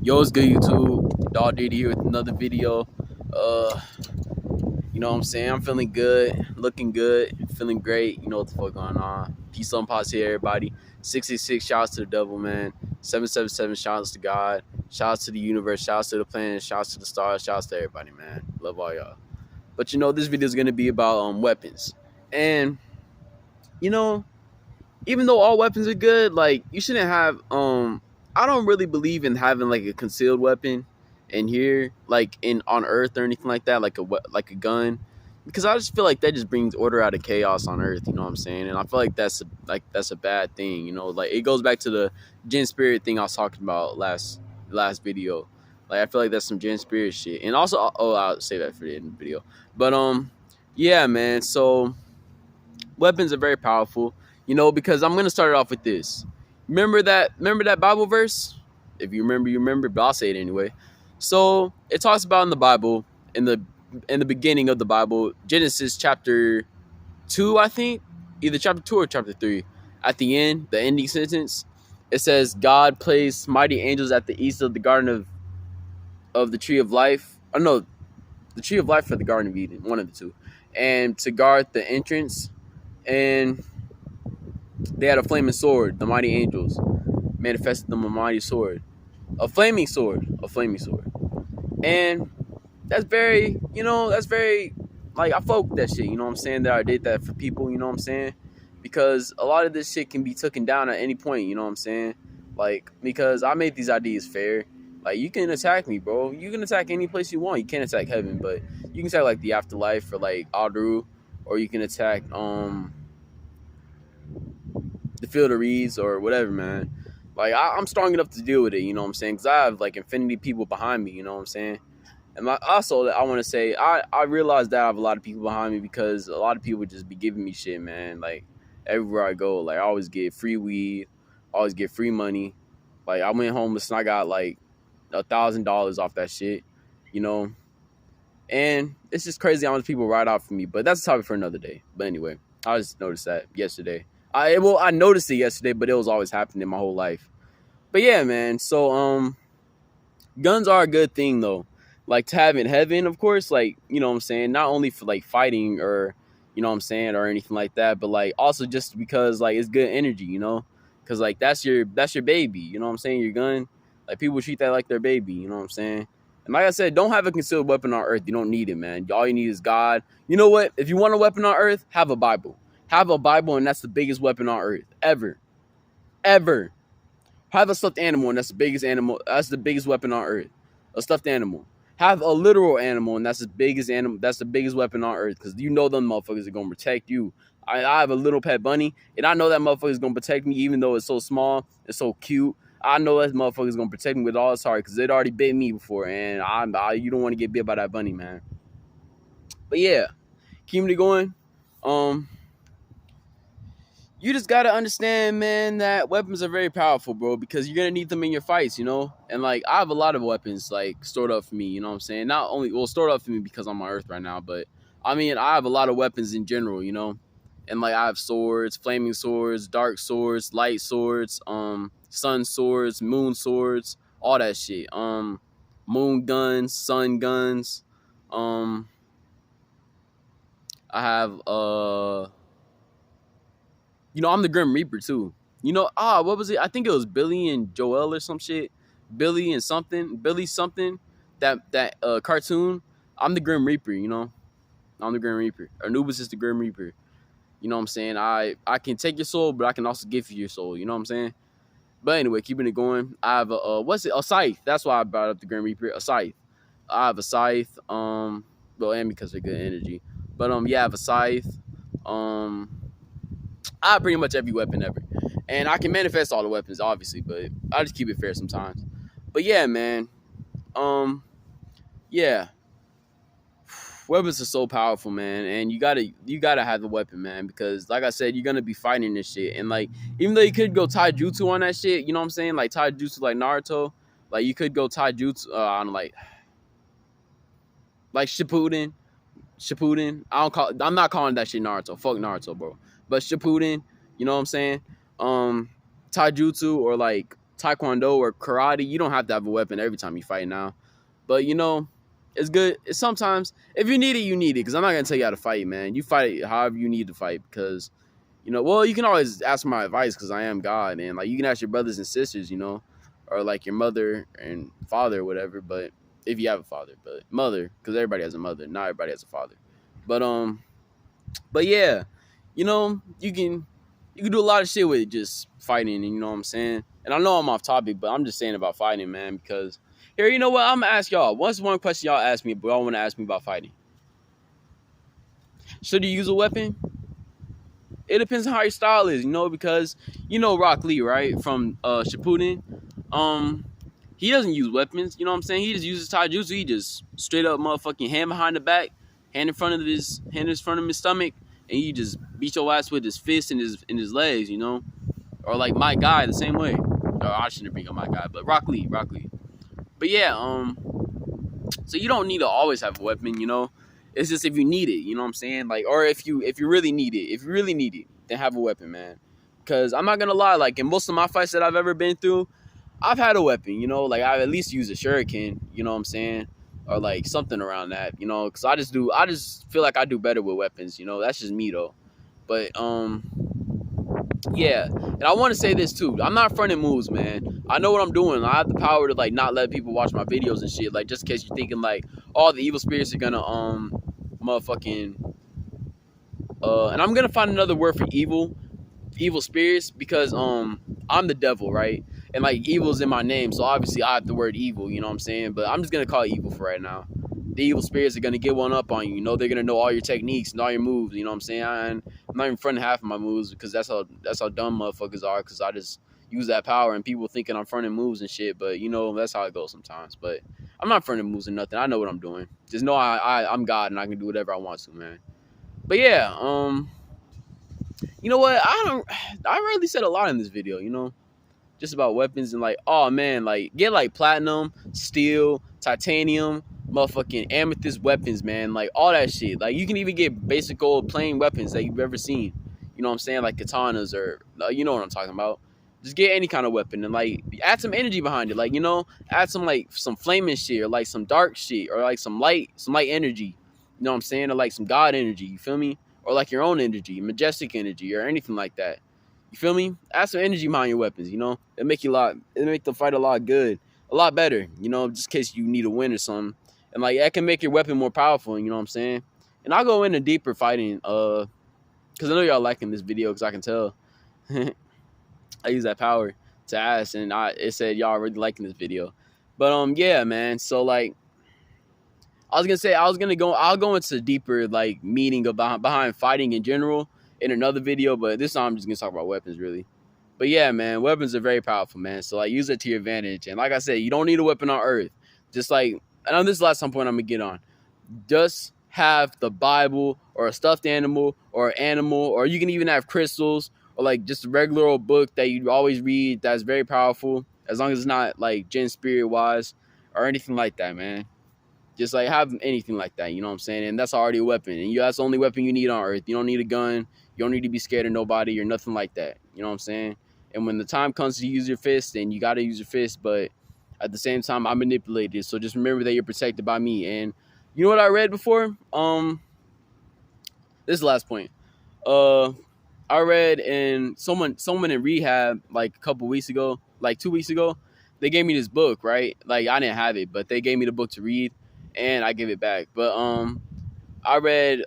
Yo, it's good, YouTube? Dog Diddy here with another video. Uh, you know what I'm saying? I'm feeling good, looking good, feeling great. You know what the fuck going on? Peace on pause here, everybody. 666 shouts to the devil, man. 777 shouts to God. Shouts to the universe. Shouts to the planet. Shouts to the stars. Shouts to everybody, man. Love all y'all. But you know, this video is gonna be about weapons, and you know, even though all weapons are good, like you shouldn't have I don't really believe in having like a concealed weapon in here, like in on Earth or anything like that, like a gun, because I just feel like that just brings order out of chaos on Earth. You know what I'm saying? And I feel like that's a bad thing. You know, like it goes back to the Gen Spirit thing I was talking about last video. Like I feel like that's some Gen Spirit shit. And also, oh, I'll say that for the end of the video. But yeah, man. So weapons are very powerful, you know, because I'm gonna start it off with this. Remember that Bible verse? If you remember, you remember, but I'll say it anyway. So it talks about in the Bible, in the beginning of the Bible, Genesis chapter 2, I think, either chapter 2 or chapter 3. At the end, the ending sentence, it says, God placed mighty angels at the east of the garden of the tree of life. Oh no, the tree of life or the Garden of Eden, one of the two, and to guard the entrance. And they had a flaming sword. The mighty angels manifested them a mighty sword, a flaming sword, And that's very, that's very, like, I fuck with that shit. You know what I'm saying? That I did that for people. You know what I'm saying? Because a lot of this shit can be taken down at any point. You know what I'm saying? Like, because I made these ideas fair. Like, you can attack me, bro. You can attack any place you want. You can't attack heaven, but you can attack like the afterlife or like Adru, or you can attack the field of reeds or whatever, man. Like, I'm strong enough to deal with it, you know what I'm saying? Because I have, like, infinity people behind me, you know what I'm saying? And also, I want to say, I realize that I have a lot of people behind me because a lot of people just be giving me shit, man. Like, everywhere I go, like, I always get free weed, always get free money. Like, I went homeless and I got, like, $1,000 off that shit, you know? And it's just crazy how much people ride out for me. But that's a topic for another day. But anyway, I just noticed that yesterday. I noticed it yesterday, but it was always happening my whole life. But yeah, man. So guns are a good thing though. Like to have in heaven, of course, like, you know what I'm saying, not only for like fighting or, you know what I'm saying, or anything like that, but like also just because like it's good energy, you know? Cause like that's your baby, you know what I'm saying? Your gun. Like people treat that like their baby, you know what I'm saying? And like I said, don't have a concealed weapon on Earth. You don't need it, man. All you need is God. You know what? If you want a weapon on Earth, have a Bible. Have a Bible, and that's the biggest weapon on Earth ever, ever. Have a stuffed animal, and that's the biggest animal. That's the biggest weapon on Earth. A stuffed animal. Have a literal animal, and that's the biggest animal. That's the biggest weapon on Earth, because you know them motherfuckers are gonna protect you. I have a little pet bunny, and I know that motherfucker is gonna protect me, even though it's so small, it's so cute. I know that motherfucker is gonna protect me with all its heart, because it already bit me before, and you don't want to get bit by that bunny, man. But yeah, keeping it going. Um, you just gotta understand, man, that weapons are very powerful, bro, because you're gonna need them in your fights, you know? And like I have a lot of weapons like stored up for me, you know what I'm saying? Not only stored up for me because I'm on Earth right now, but I mean I have a lot of weapons in general, you know? And like I have swords, flaming swords, dark swords, light swords, sun swords, moon swords, all that shit. Moon guns, sun guns. Um I have I'm the Grim Reaper too. What was it? I think it was Billy and Joel or some shit. Billy something. That cartoon. I'm the Grim Reaper, you know. I'm the Grim Reaper. Anubis is the Grim Reaper. You know what I'm saying? I can take your soul, but I can also give you your soul. You know what I'm saying? But anyway, keeping it going. I have a scythe. That's why I brought up the Grim Reaper. A scythe. I have a scythe. Well, and because of good energy. But yeah, I have a scythe. I have pretty much every weapon ever. And I can manifest all the weapons, obviously, but I just keep it fair sometimes. But yeah, man. Yeah. Weapons are so powerful, man. And you gotta have the weapon, man. Because like I said, you're gonna be fighting this shit. And like, even though you could go taijutsu on that shit, you know what I'm saying? Like taijutsu like Naruto. Like you could go taijutsu on like Shippuden. I'm not calling that shit Naruto. Fuck Naruto, bro. But Shippuden, you know what I'm saying? Taijutsu or like taekwondo or karate, you don't have to have a weapon every time you fight now. But you know, it's good. It's sometimes if you need it, you need it. Because I'm not gonna tell you how to fight, man. You fight however you need to fight. Because you know, well, you can always ask for my advice because I am God, and like you can ask your brothers and sisters, you know, or like your mother and father or whatever. But if you have a father, but mother, because everybody has a mother, not everybody has a father. But but yeah, you know, you can do a lot of shit with just fighting, and you know what I'm saying. And I know I'm off topic, but I'm just saying about fighting, man. Because here, you know what? I'm gonna ask y'all. What's one question y'all ask me, but y'all want to ask me about fighting? Should you use a weapon? It depends on how your style is, you know, because you know Rock Lee, right? From Shippuden. Um, he doesn't use weapons, you know what I'm saying? He just uses taijutsu. He just straight up motherfucking hand behind the back, hand in front of his stomach, and he just beat your ass with his fist and his legs, you know? Or like my guy the same way. Or I shouldn't bring up my guy, but Rock Lee. But yeah, so you don't need to always have a weapon, you know. It's just if you need it, you know what I'm saying? Like, or if you really need it, then have a weapon, man. Because I'm not gonna lie, like in most of my fights that I've ever been through, I've had a weapon, you know. Like I at least use a shuriken, you know what I'm saying, or like something around that, you know. Because I just feel like I do better with weapons, you know. That's just me though. But yeah, and I want to say this too. I'm not fronting moves, man. I know what I'm doing. I have the power to like not let people watch my videos and shit. Like just in case you're thinking like, oh, the evil spirits are gonna motherfucking and I'm gonna find another word for evil spirits because I'm the devil, right? And like evil's in my name, so obviously I have the word evil. You know what I'm saying? But I'm just gonna call it evil for right now. The evil spirits are gonna get one up on you. You know, they're gonna know all your techniques and all your moves. You know what I'm saying? I'm not even fronting half of my moves because that's how dumb motherfuckers are. Because I just use that power and people thinking I'm fronting moves and shit. But you know, that's how it goes sometimes. But I'm not fronting moves or nothing. I know what I'm doing. Just know I'm God and I can do whatever I want to, man. But yeah, you know what? I really said a lot in this video. You know, just about weapons and like, oh man, like get like platinum, steel, titanium, motherfucking amethyst weapons, man. Like all that shit. Like you can even get basic old plain weapons that you've ever seen. You know what I'm saying? Like katanas or you know what I'm talking about. Just get any kind of weapon and like add some energy behind it. Like, you know, add some flaming shit or like some dark shit or like some light energy. You know what I'm saying? Or like some God energy. You feel me? Or like your own energy, majestic energy, or anything like that. You feel me? Add some energy behind your weapons, you know? It make the fight a lot better, you know, just in case you need a win or something. And like that can make your weapon more powerful, you know what I'm saying? And I'll go into deeper fighting, because I know y'all liking this video, because I can tell. I use that power to ask, and it said y'all really liking this video. But yeah, man. So like I'll go into deeper like meaning about behind fighting in general in another video, but this time I'm just gonna talk about weapons really. But yeah, man, weapons are very powerful, man. So like use it to your advantage. And like I said, you don't need a weapon on Earth. Just like, I know this is the last point I'm gonna get on. Just have the Bible or a stuffed animal or an animal, or you can even have crystals or like just a regular old book that you always read that's very powerful, as long as it's not like Jinn spirit wise or anything like that, man. Just like have anything like that, you know what I'm saying? And that's already a weapon. And that's the only weapon you need on Earth. You don't need a gun. You don't need to be scared of nobody or nothing like that. You know what I'm saying? And when the time comes to use your fist, then you got to use your fist. But at the same time, I'm manipulated. So just remember that you're protected by me. And you know what I read before? This is the last point. I read in someone in rehab like a couple weeks ago, like 2 weeks ago, they gave me this book, right? Like I didn't have it, but they gave me the book to read and I give it back. But I read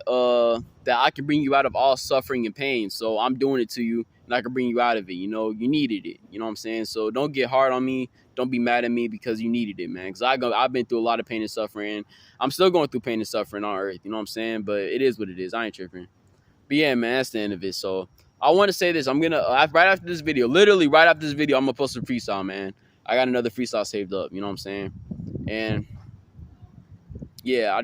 that I can bring you out of all suffering and pain. So I'm doing it to you and I can bring you out of it. You know, you needed it. You know what I'm saying? So don't get hard on me. Don't be mad at me because you needed it, man. Because I've been through a lot of pain and suffering. I'm still going through pain and suffering on Earth. You know what I'm saying? But it is what it is. I ain't tripping. But yeah, man, that's the end of it. So I want to say this. I'm going to, right after this video, literally right after this video, I'm going to post a freestyle, man. I got another freestyle saved up. You know what I'm saying? And yeah,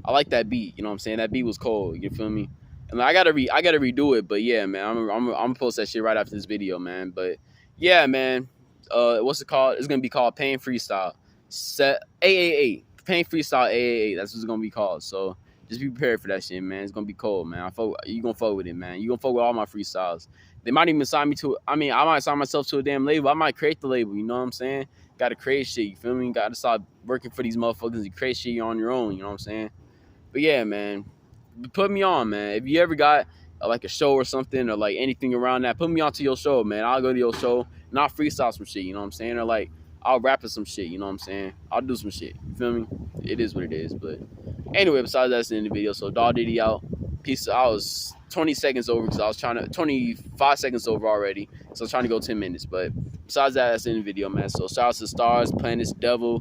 I like that beat. You know what I'm saying? That beat was cold. You feel me? And I gotta redo it. But yeah, man, I'm gonna post that shit right after this video, man. But yeah, man, what's it called? It's gonna be called Pain Freestyle. Set AAA. Pain Freestyle AAA. That's what it's gonna be called. So just be prepared for that shit, man. It's gonna be cold, man. You gonna fuck with it, man. You gonna fuck with all my freestyles. They might even sign me to. I mean, I might sign myself to a damn label. I might create the label. You know what I'm saying? Got to create shit. You feel me? Got to start working for these motherfuckers and create shit on your own. You know what I'm saying? But yeah, man, put me on, man. If you ever got like a show or something or like anything around that, put me on to your show, man. I'll go to your show and I'll freestyle some shit. You know what I'm saying? Or like I'll rap some shit. You know what I'm saying? I'll do some shit. You feel me? It is what it is. But anyway, besides that's the end of the video. So Dog Diddy out. Peace. I was 20 seconds over because I was trying to 25 seconds over already. So I was trying to go 10 minutes. But besides that, that's the end of the video, man. So shout out to Stars, Planets, Devil,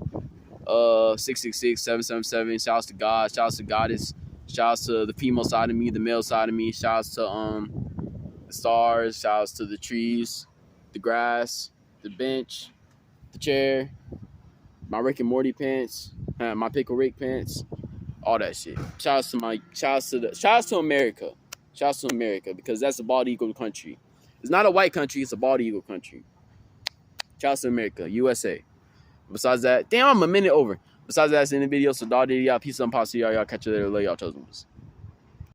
666 777. Shout out to God. Shout out to Goddess. Shout out to the female side of me, the male side of me. Shout out to the stars. Shout out to the trees, the grass, the bench, the chair, my Rick and Morty pants, my Pickle Rick pants, all that shit. Shout out to America. Shout out to America because that's a bald eagle country. It's not a white country, it's a bald eagle country. Shout out to America, USA. Besides that, damn, I'm a minute over. Besides that, that's in the video. So Dog Diddy out. Peace and posse, y'all. Y'all catch you later. Love y'all, chosen ones.